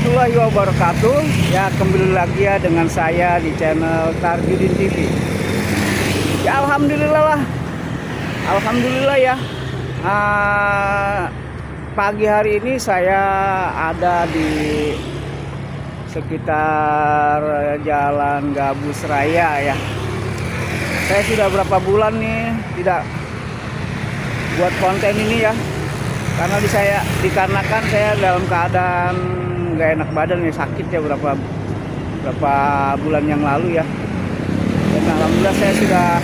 warahmatullahi wabarakatuh. Ya, kembali lagi ya dengan saya di channel Tarjudin TV. Ya, alhamdulillah lah. Alhamdulillah ya. Pagi hari ini saya ada di sekitar Jalan Gabus Raya ya. Saya sudah berapa bulan nih tidak buat konten ini ya. Karena dikarenakan saya dalam keadaan nggak enak badan ya, sakit ya berapa bulan yang lalu ya. Dan alhamdulillah saya sudah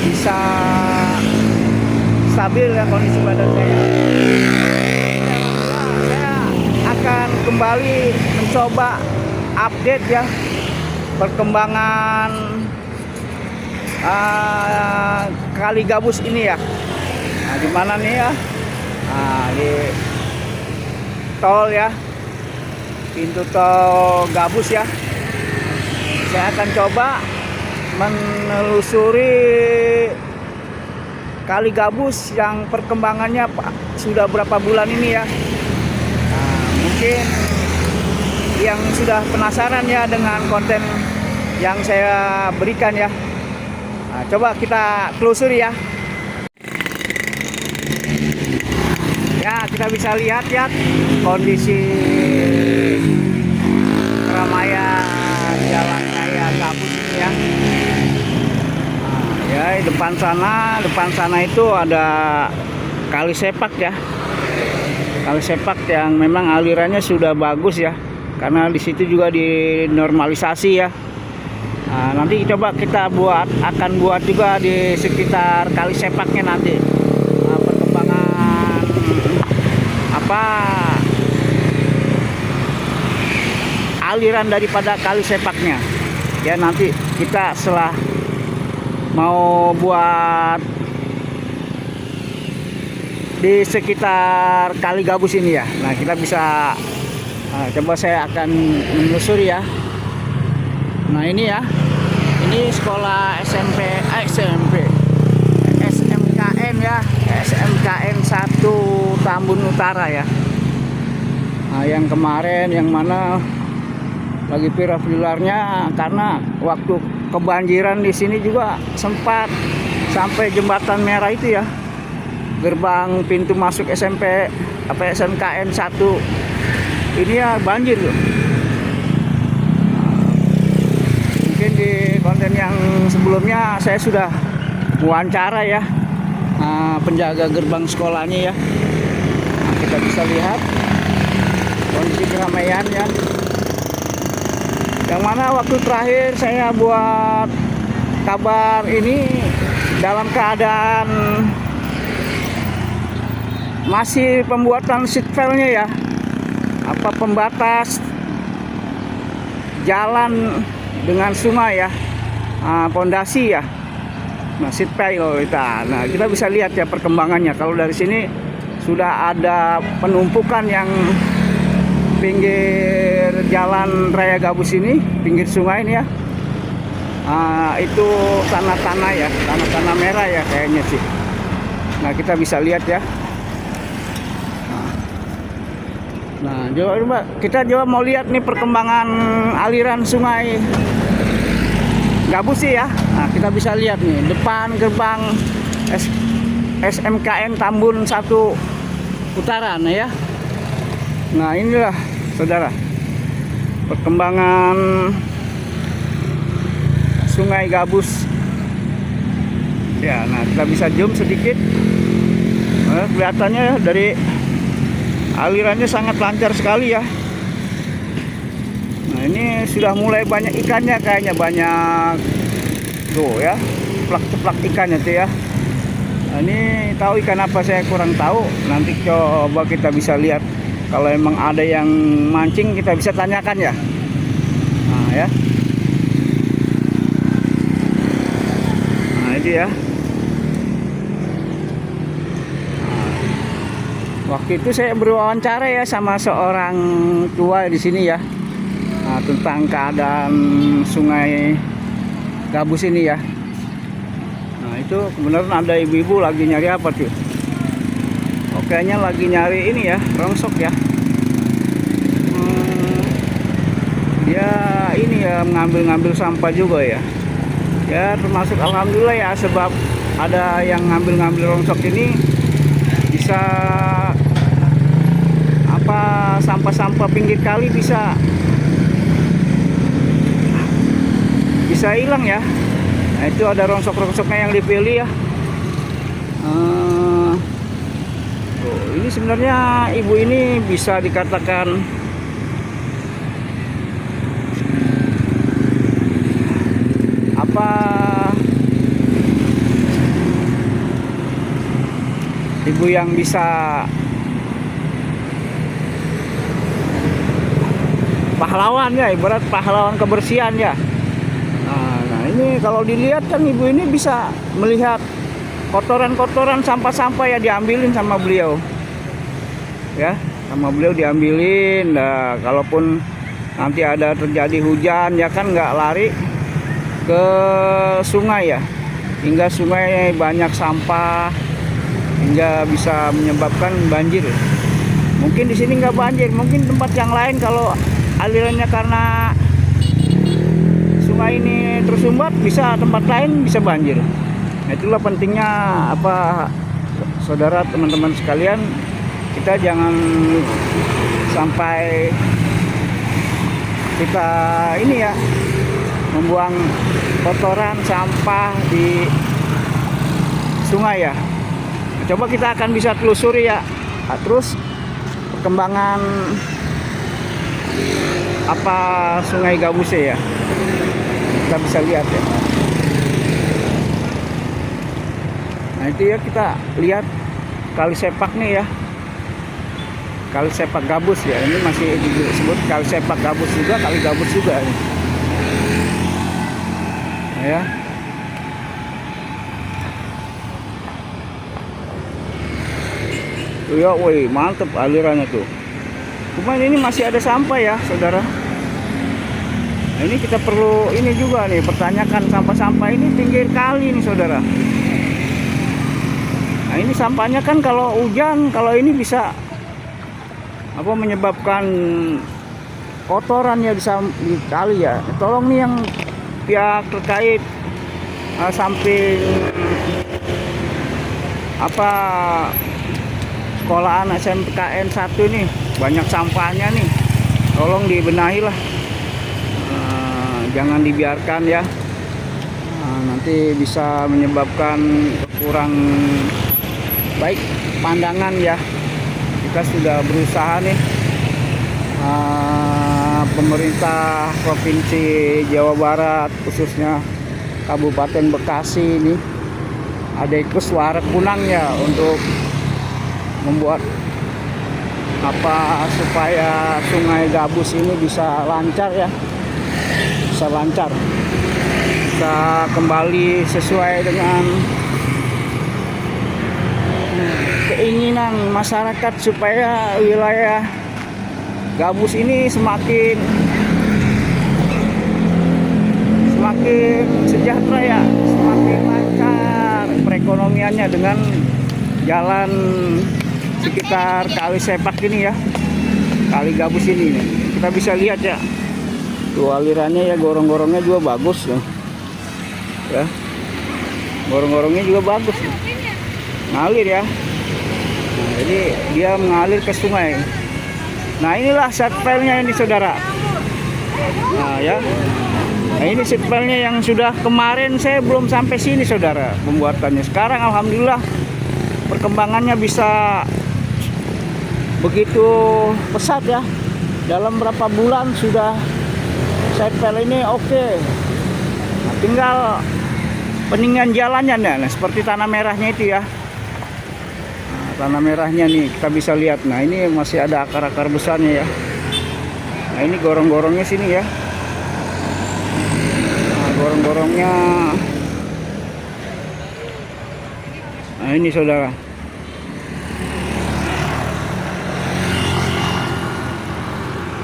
bisa stabil ya kondisi badan saya. Saya akan kembali mencoba update ya perkembangan Kali Gabus ini ya. Nah, di mana nih ya? Di tol ya, pintu tol Gabus ya. Saya akan coba menelusuri Kali Gabus yang perkembangannya sudah berapa bulan ini ya. Mungkin yang sudah penasaran ya dengan konten yang saya berikan ya. Coba kita telusuri ya. Ya, kita bisa lihat ya kondisi keramaian jalan raya Gabus ini ya. Ya, depan sana itu ada kali sepak ya. Kali sepak yang memang alirannya sudah bagus ya. Karena di situ juga dinormalisasi ya. Nanti coba kita akan buat juga di sekitar kali sepaknya nanti. Aliran daripada kali sepaknya ya. Nanti kita setelah mau buat di sekitar Kali Gabus ini ya. Nah, kita bisa coba saya akan menelusuri ya. Nah, ini ya, ini sekolah SMKN ya, SMKN 1 Tambun Utara ya. Nah, yang kemarin yang mana lagi viral-viralnya karena waktu kebanjiran di sini juga sempat sampai jembatan merah itu ya, gerbang pintu masuk SMKN 1 ini ya banjir loh. Mungkin di konten yang sebelumnya saya sudah wawancara ya penjaga gerbang sekolahnya ya. Nah, kita bisa lihat kondisi keramaian ya. Yang mana waktu terakhir saya buat kabar ini dalam keadaan masih pembuatan seatbeltnya ya, pembatas jalan dengan sungai ya, pondasi ya. Nah, seatbelt itu. Nah, kita bisa lihat ya perkembangannya. Kalau dari sini sudah ada penumpukan yang pinggir jalan raya Gabus ini, pinggir sungai ini ya. Itu tanah-tanah ya, tanah-tanah merah ya kayaknya sih. Nah, kita bisa lihat ya. Nah, kita mau lihat nih perkembangan aliran sungai Gabus sih ya. Nah, kita bisa lihat nih depan gerbang SMKN Tambun 1 Utara nah ya. Nah, inilah saudara perkembangan Sungai Gabus ya. Nah, kita bisa zoom sedikit. Nah, kelihatannya ya, dari alirannya sangat lancar sekali ya. Nah, ini sudah mulai banyak ikannya, kayaknya banyak tuh ya, ceplak-ceplak ikannya tuh ya. Nah, ini tahu ikan apa saya kurang tahu. Nanti coba kita bisa lihat. Kalau emang ada yang mancing kita bisa tanyakan ya. Nah ya. Nah, ini ya. Nah, waktu itu saya berwawancara ya sama seorang tua di sini ya. Nah, tentang keadaan Sungai Gabus ini ya. Nah, itu kebenaran ada ibu-ibu lagi nyari apa tuh? Kayaknya lagi nyari ini ya, rongsok ya. dia ini ya mengambil sampah juga ya. Ya termasuk alhamdulillah ya, sebab ada yang ngambil rongsok ini bisa apa, sampah-sampah pinggir kali bisa hilang ya. Nah, itu ada rongsok-rongsoknya yang dipilih ya. Ini sebenarnya ibu ini bisa dikatakan apa, ibu yang bisa pahlawan ya, ibarat pahlawan kebersihan ya. Nah ini kalau dilihat kan ibu ini bisa melihat kotoran-kotoran, sampah-sampah ya diambilin sama beliau ya, sama beliau diambilin. Nah kalaupun nanti ada terjadi hujan ya kan nggak lari ke sungai ya, hingga sungai banyak sampah hingga bisa menyebabkan banjir. Mungkin di sini nggak banjir, mungkin tempat yang lain kalau alirannya karena sungai ini tersumbat bisa tempat lain bisa banjir. Nah, itulah pentingnya apa, saudara, teman-teman sekalian, kita jangan sampai kita ini ya membuang kotoran sampah di sungai ya. Coba kita akan bisa telusuri ya. Nah, terus perkembangan apa Sungai Gabuse ya, kita bisa lihat ya. Nah itu ya, kita lihat kali sepak nih ya, kali sepak gabus ya, ini masih disebut kali sepak gabus juga, kali gabus juga nih. Nah, ya tuh ya, woi mantep alirannya tuh. Cuman ini masih ada sampah ya saudara. Nah, ini kita perlu ini juga nih, pertanyakan sampah-sampah ini pinggir kali nih saudara. Nah ini sampahnya kan kalau hujan, kalau ini bisa apa, menyebabkan kotoran ya di kali ya. Tolong nih yang pihak terkait, samping apa sekolahan SMKN 1 nih banyak sampahnya nih, tolong dibenahi lah. Jangan dibiarkan ya. Nanti bisa menyebabkan kurang baik pandangan ya. Kita sudah berusaha nih, pemerintah Provinsi Jawa Barat khususnya Kabupaten Bekasi ini ada ikut suara kunang ya untuk membuat apa supaya Sungai Gabus ini bisa lancar ya, bisa lancar, bisa kembali sesuai dengan keinginan masyarakat supaya wilayah Gabus ini semakin sejahtera ya, semakin lancar perekonomiannya dengan jalan sekitar kali sepak ini ya, kali Gabus ini. Kita bisa lihat ya, tuh alirannya ya, gorong-gorongnya juga bagus ya, gorong-gorongnya juga bagus ngalir ya. Nah, jadi dia mengalir ke sungai. Nah inilah set filenya ini saudara. Nah ya, nah ini set filenya yang sudah kemarin saya belum sampai sini saudara pembuatannya. Sekarang alhamdulillah perkembangannya bisa begitu pesat ya, dalam berapa bulan sudah set file ini oke. Nah, tinggal peningan jalannya nah, seperti tanah merahnya itu ya. Nah, tanah merahnya nih kita bisa lihat. Nah ini masih ada akar-akar besarnya ya. Nah ini gorong-gorongnya sini ya. Nah, gorong-gorongnya. Nah ini saudara.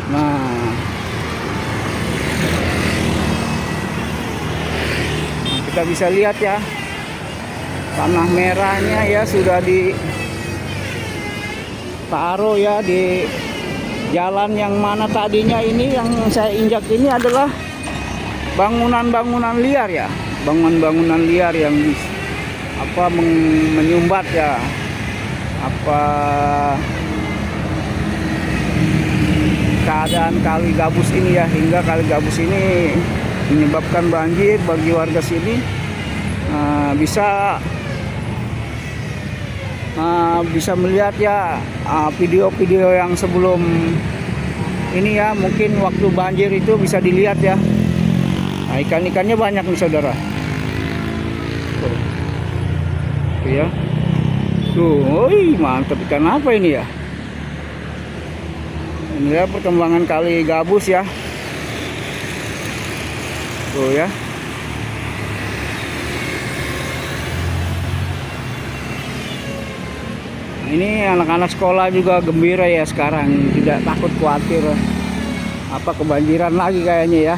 Nah kita bisa lihat ya, tanah merahnya ya sudah ditaruh ya di jalan yang mana tadinya ini yang saya injak ini adalah bangunan-bangunan liar ya, bangunan-bangunan liar yang menyumbat ya, keadaan kali gabus ini ya, hingga kali gabus ini menyebabkan banjir bagi warga sini. Bisa melihat ya video-video yang sebelum ini ya, mungkin waktu banjir itu bisa dilihat ya. Ikan-ikannya banyak nih saudara. Tuh ya, tuh, mantap. Ikan apa ini ya? Ini ya perkembangan kali gabus ya. Tuh ya. Ini anak-anak sekolah juga gembira ya sekarang, tidak takut khawatir kebanjiran lagi kayaknya ya.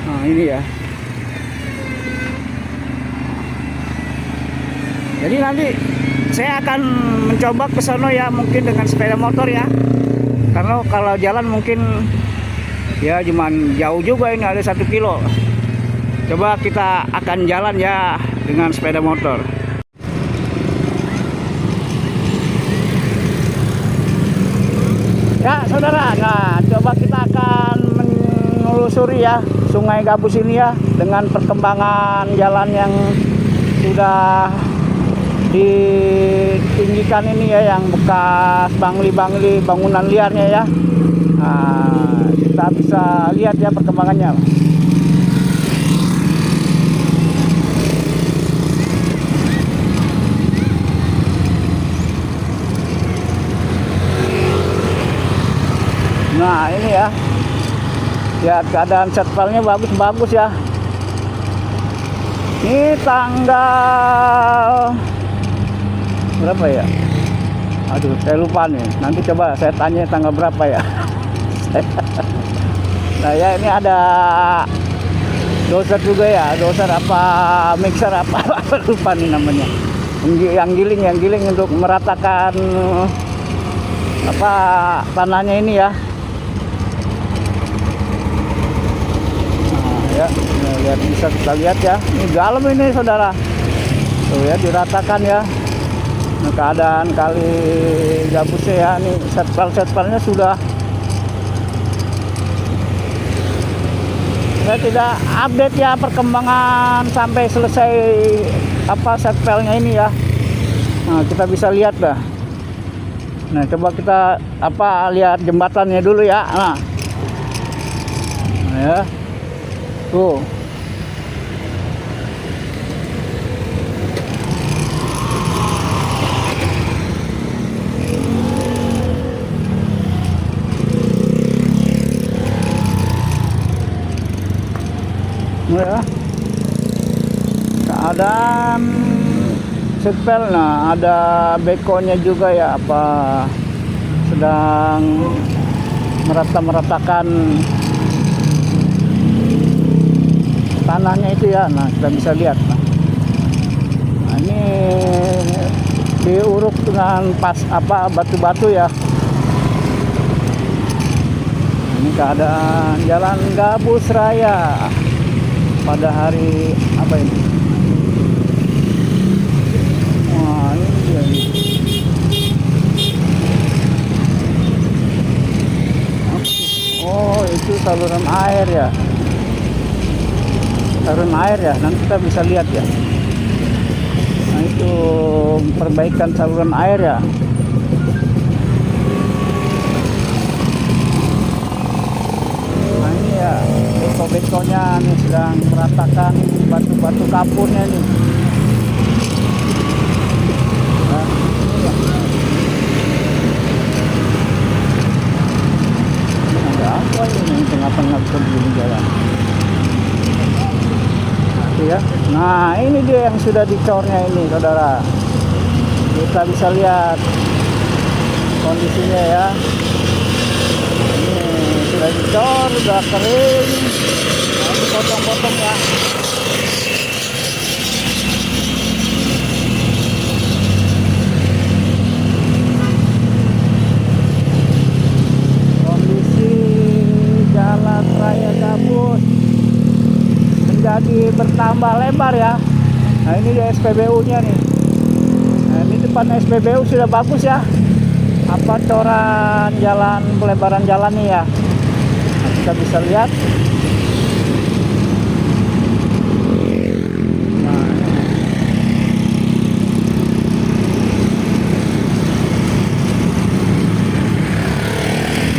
Nah ini ya. Jadi nanti saya akan mencoba ke sono ya, mungkin dengan sepeda motor ya. Karena kalau jalan mungkin ya cuman jauh juga, ini ada 1 kilo. Coba kita akan jalan ya dengan sepeda motor. Ya saudara, nah coba kita akan menelusuri ya Sungai Gabus ini ya, dengan perkembangan jalan yang sudah ditinggikan ini ya, yang bekas bangli-bangli bangunan liarnya ya. Nah, kita bisa lihat ya perkembangannya. Nah ini ya, lihat keadaan satpalnya bagus-bagus ya. Ini tanggal berapa ya? Aduh, saya lupa nih. Nanti coba saya tanya tanggal berapa ya. Nah ya, ini ada doser juga ya, doser apa mixer apa lupa nih namanya. Yang giling untuk meratakan tanahnya ini ya. Ya, lihat, bisa kita lihat ya, ini dalam ini saudara. Tuh ya, diratakan ya. Nah, keadaan kali gabusnya ya, ini setpalnya sudah. Saya tidak update ya perkembangan sampai selesai setpalnya ini ya. Nah, kita bisa lihat dah. Nah, coba kita lihat jembatannya dulu ya. Nah ya. Tuh. Ya. Keadaan setpel, nah ada bekonya juga ya, sedang meratakan tanahnya itu ya. Nah kita bisa lihat. Nah ini diuruk dengan batu-batu ya. Ini keadaan Jalan Gabus Raya pada hari ini? Wah, ini dia nih. Oh, itu saluran air ya. Saluran air ya, nanti kita bisa lihat ya. Nah itu perbaikan saluran air ya. Nah ini ya, beko-bekonya nih sedang meratakan batu-batu kapurnya nih. Nah, ini ya. Ini ada apa ini tengah-tengah begini jalan? Ya. Nah ini dia yang sudah dicornya ini saudara, kita bisa lihat kondisinya ya. Ini sudah dicor, sudah kering. Nah, dipotong-potong ya. lagi bertambah lebar ya. Nah ini dia SPBU nya nih. Nah ini depan SPBU sudah bagus ya, apa coran jalan, pelebaran jalan nih ya. Nah, kita bisa lihat.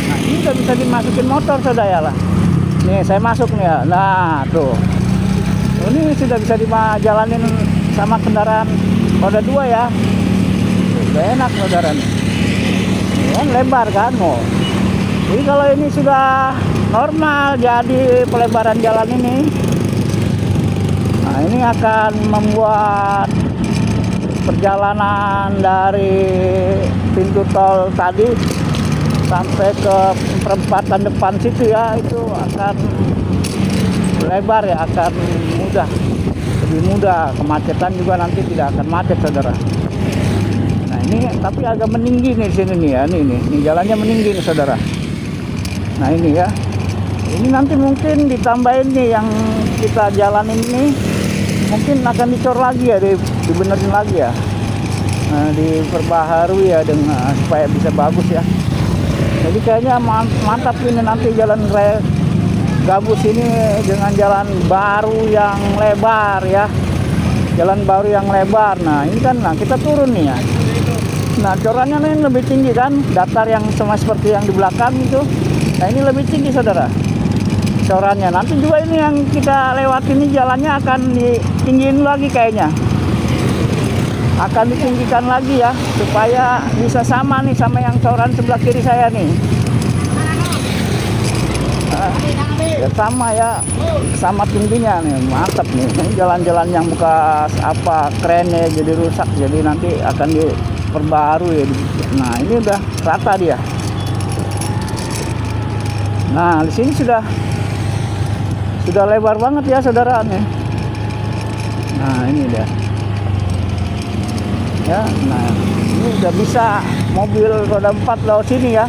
Nah ini udah bisa dimasukin motor saudara lah. Nih saya masuk nih ya. Nah tuh, ini sudah bisa dijalanin sama kendaraan roda 2 ya. Udah enak saudara nih. Kan lebar kan mau. Jadi kalau ini sudah normal jadi pelebaran jalan ini, nah ini akan membuat perjalanan dari pintu tol tadi sampai ke perempatan depan situ ya, itu akan lebar ya, akan mudah, lebih mudah. Kemacetan juga nanti tidak akan macet saudara. Nah ini tapi agak meninggi nih di sini nih ya, nih jalannya meninggi nih saudara. Nah ini ya, ini nanti mungkin ditambahin nih yang kita jalanin ini, mungkin akan dicor lagi ya, dibenerin lagi ya. Nah, diperbaharui ya dengan supaya bisa bagus ya. Jadi kayaknya mantap ini nanti jalan raya gabus ini dengan jalan baru yang lebar ya. Jalan baru yang lebar. Nah ini kan, nah kita turun nih ya. Nah corannya ini lebih tinggi kan, datar yang sama seperti yang di belakang itu. Nah ini lebih tinggi saudara corannya. Nanti juga ini yang kita lewat ini jalannya akan ditinggiin lagi kayaknya. Akan ditinggikan lagi ya, supaya bisa sama nih sama yang coran sebelah kiri saya nih. Ya sama ya, sama tingginya nih, mantap nih. Ini jalan-jalan yang bekas apa kerennya jadi rusak, jadi nanti akan diperbarui. Nah ini udah rata dia. Nah di sini sudah lebar banget ya saudara nih. Nah ini dia. Ya, nah ini udah bisa mobil roda 4 lewat sini ya.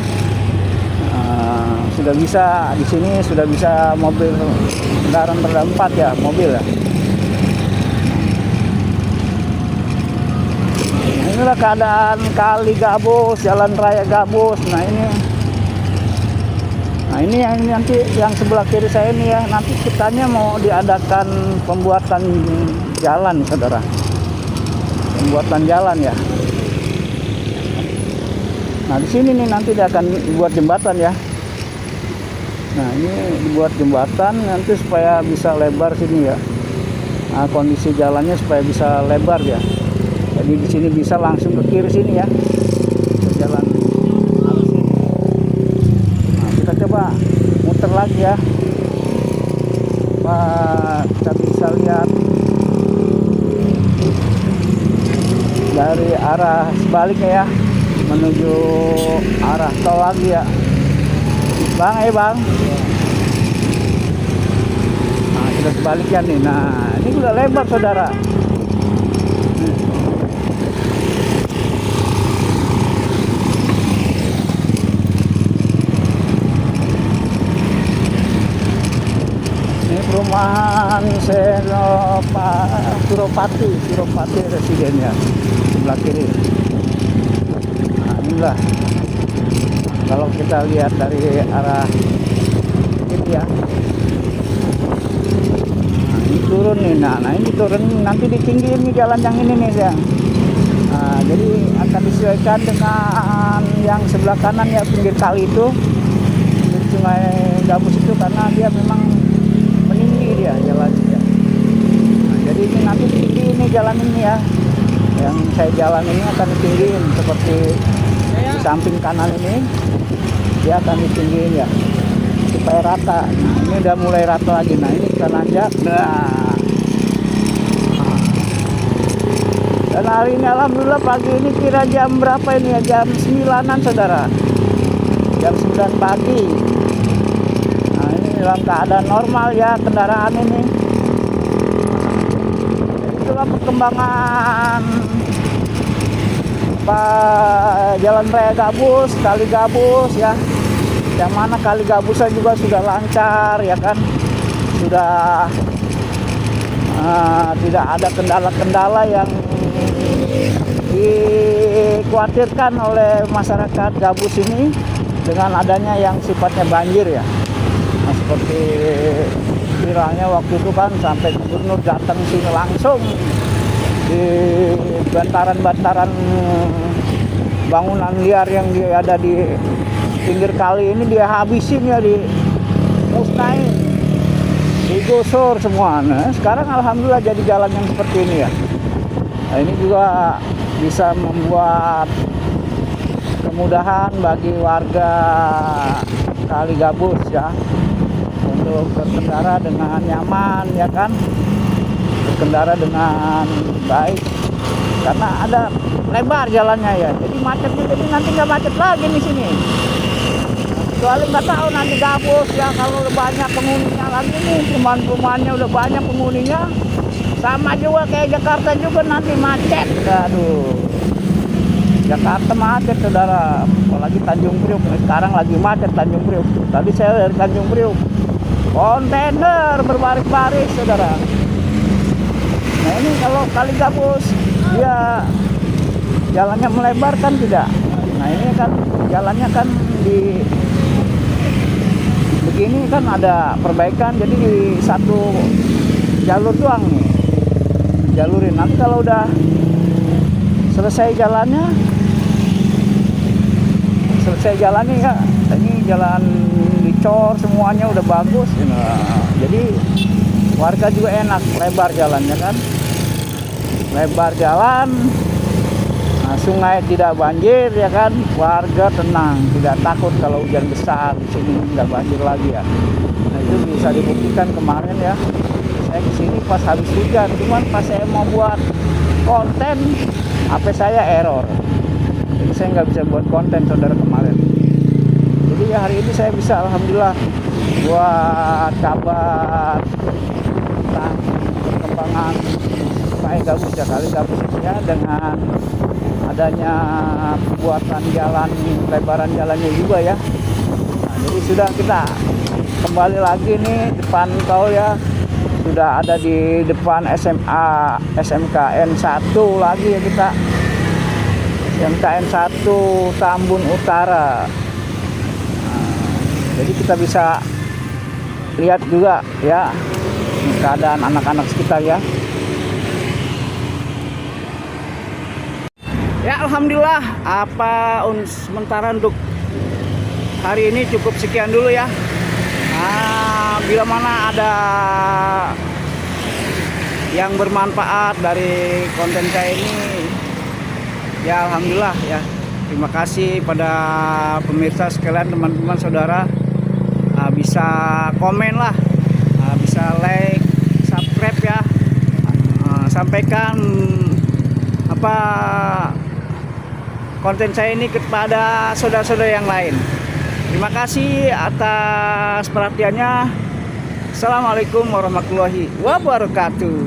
Sudah bisa di sini, sudah bisa mobil kendaraan roda 4 ya, mobil ya. Nah, inilah keadaan kali gabus, jalan raya gabus. Nah ini yang nanti yang sebelah kiri saya ini ya, nanti kitanya mau diadakan pembuatan jalan saudara. Pembuatan jalan ya. Nah di sini nih nanti dia akan dibuat jembatan ya. Nah ini dibuat jembatan nanti supaya bisa lebar sini ya. Nah, kondisi jalannya supaya bisa lebar ya. Jadi di sini bisa langsung ke kiri sini ya. Jalan harus sini. Nah kita coba muter lagi ya. Nah, kita bisa lihat dari arah sebaliknya ya, menuju arah tol lagi ya bang. Bang, nah kita sebaliknya nih. Nah ini udah lebar saudara. Ini perumahan Suropati Residen ya, sebelah kiri. Nah inilah kalau kita lihat dari arah ini ya. Nah ini turun nih. Nah ini turun, nanti ditinggiin nih jalan yang ini nih ya. Nah jadi akan disesuaikan dengan yang sebelah kanan ya, pinggir kali itu, pinggir sungai gabus itu, karena dia memang meninggi dia jalannya. Nah jadi ini nanti tinggi ini jalan ini ya, yang saya jalan ini akan ditinggiin seperti di samping kanan ini, dia akan ditinggiin ya supaya rata. Nah ini udah mulai rata lagi. Nah ini kita nanjak. Nah dan hari ini alhamdulillah pagi ini kira jam berapa ini ya, jam 9-an saudara, jam 9 pagi. Nah ini dalam keadaan normal ya kendaraan ini. Itulah perkembangan jalan raya gabus, kali gabus ya, yang mana kali gabusnya juga sudah lancar ya kan, sudah tidak ada kendala-kendala yang dikhawatirkan oleh masyarakat Gabus ini dengan adanya yang sifatnya banjir ya. Nah, seperti viralnya waktu itu kan sampai gubernur datang sini langsung di bantaran-bantaran bangunan liar yang ada di pinggir kali ini dia habisin ya, di musnahin, digusur semua. Nah, sekarang alhamdulillah jadi jalan yang seperti ini ya. Nah, ini juga bisa membuat kemudahan bagi warga Kali Gabus ya untuk berkendara dengan nyaman ya kan, berkendara dengan baik karena ada lebar jalannya ya, jadi macetnya jadi nanti nggak macet lagi di sini. Kecuali nggak tahu nanti Gabus ya kalau udah banyak penghuninya lagi nih, perumahan-perumahannya udah banyak penghuninya, sama juga kayak Jakarta juga nanti macet. Aduh, Jakarta macet saudara, apalagi Tanjung Priok. Sekarang lagi macet Tanjung Priok. Tadi saya dari Tanjung Priok, kontainer berbaris-baris saudara. Nah ini kalau Kali Gabus dia jalannya melebar kan tidak. Nah ini kan jalannya kan di begini kan ada perbaikan, jadi di satu jalur doang nih jalurin. Nanti kalau udah selesai jalannya ya, ini jalan dicor semuanya udah bagus. Nah, jadi warga juga enak, lebar jalannya kan, lebar jalan. Nah, sungai tidak banjir ya kan, warga tenang, tidak takut kalau hujan besar di sini nggak banjir lagi ya. Nah, itu bisa dibuktikan kemarin ya, saya kesini pas habis hujan, cuman pas saya mau buat konten HP saya error, jadi saya nggak bisa buat konten saudara kemarin. Jadi ya hari ini saya bisa alhamdulillah buat kabar tentang perkembangan Kali Gabus ya, Kali Gabus ya, dengan adanya pembuatan jalan, lebaran jalannya juga ya. Nah, jadi sudah kita kembali lagi nih depan tol ya, sudah ada di depan SMA SMKN 1 lagi ya kita, SMKN 1 Tambun Utara. Nah, jadi kita bisa lihat juga ya keadaan anak-anak sekitar ya. Ya alhamdulillah, sementara untuk hari ini cukup sekian dulu ya. Nah, bila mana ada yang bermanfaat dari konten saya ini, ya alhamdulillah ya. Terima kasih pada pemirsa sekalian, teman-teman saudara, bisa komen lah, bisa like, subscribe ya, sampaikan apa konten saya ini kepada saudara-saudara yang lain. Terima kasih atas perhatiannya. Assalamualaikum warahmatullahi wabarakatuh.